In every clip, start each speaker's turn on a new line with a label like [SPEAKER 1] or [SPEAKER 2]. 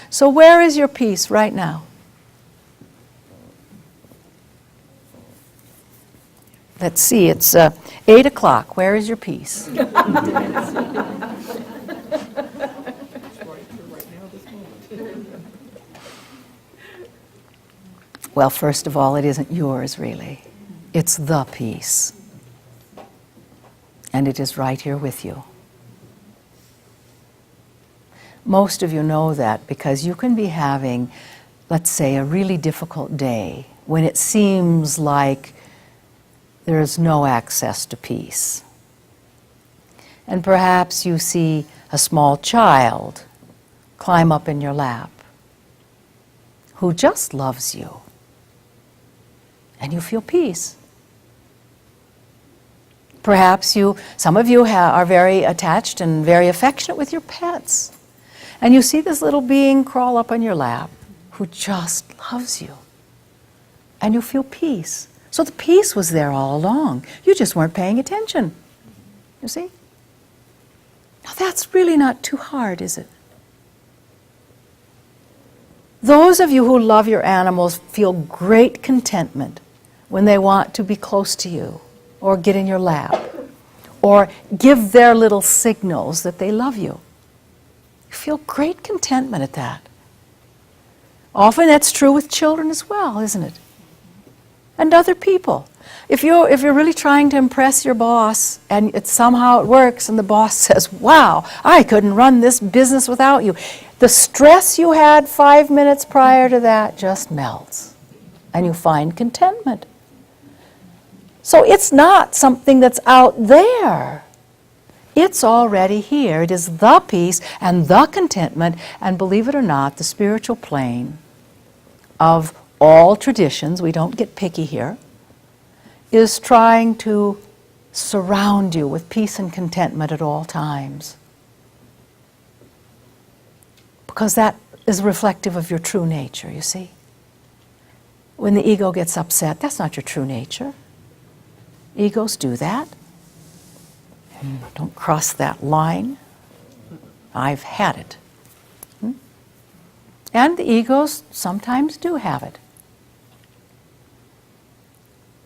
[SPEAKER 1] So where is your peace right now? Let's see, it's 8 o'clock. Where is your peace? Well, first of all, it isn't yours, really. It's the peace. And it is right here with you. Most of you know that because you can be having, let's say, a really difficult day when it seems like there is no access to peace. And perhaps you see a small child climb up in your lap who just loves you. And you feel peace. Perhaps some of you are very attached and very affectionate with your pets. And you see this little being crawl up on your lap who just loves you. And you feel peace. So the peace was there all along. You just weren't paying attention. You see? Now that's really not too hard, is it? Those of you who love your animals feel great contentment when they want to be close to you or get in your lap or give their little signals that they love you. You feel great contentment at that. Often that's true with children as well, isn't it? And other people. If you're really trying to impress your boss and somehow it works and the boss says, wow, I couldn't run this business without you. The stress you had 5 minutes prior to that just melts and you find contentment. So it's not something that's out there. It's already here. It is the peace and the contentment, and believe it or not, the spiritual plane of all traditions, we don't get picky here, is trying to surround you with peace and contentment at all times. Because that is reflective of your true nature, you see. When the ego gets upset, that's not your true nature. Egos do that. Don't cross that line. I've had it. And the egos sometimes do have it.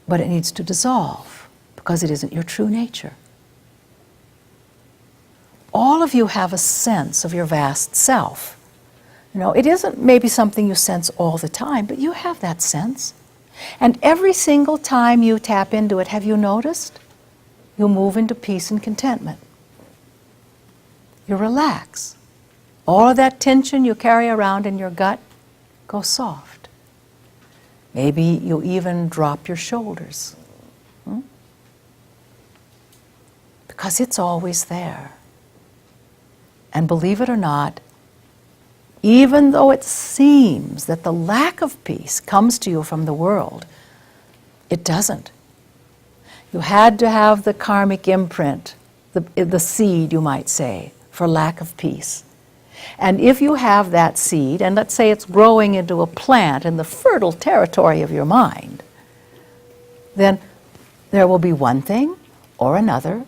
[SPEAKER 1] But it needs to dissolve because it isn't your true nature. All of you have a sense of your vast self. You know, it isn't maybe something you sense all the time, but you have that sense. And every single time you tap into it, have you noticed? You move into peace and contentment. You relax. All of that tension you carry around in your gut goes soft. Maybe you even drop your shoulders. Because it's always there. And believe it or not, even though it seems that the lack of peace comes to you from the world, it doesn't. You had to have the karmic imprint, the seed, you might say, for lack of peace. And if you have that seed, and let's say it's growing into a plant in the fertile territory of your mind, then there will be one thing or another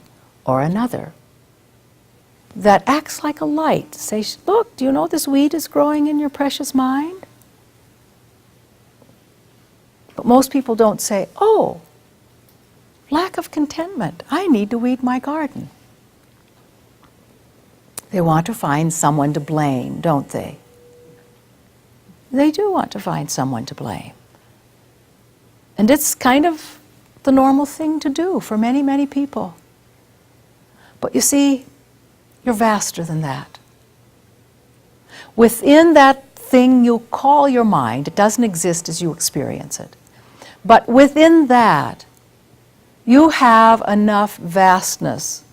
[SPEAKER 1] that acts like a light. Say, look, do you know this weed is growing in your precious mind? But most people don't say, oh, lack of contentment. I need to weed my garden. They want to find someone to blame, don't they? They do want to find someone to blame. And it's kind of the normal thing to do for many, many people. But you see, you're vaster than that. Within that thing you call your mind, it doesn't exist as you experience it. But within that, you have enough vastness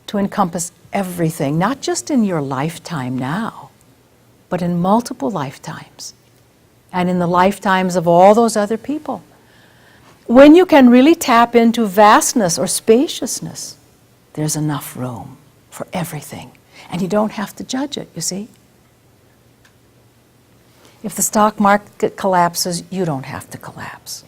[SPEAKER 1] to encompass everything, not just in your lifetime now, but in multiple lifetimes, and in the lifetimes of all those other people. When you can really tap into vastness or spaciousness, there's enough room for everything, and you don't have to judge it, you see. If the stock market collapses, you don't have to collapse.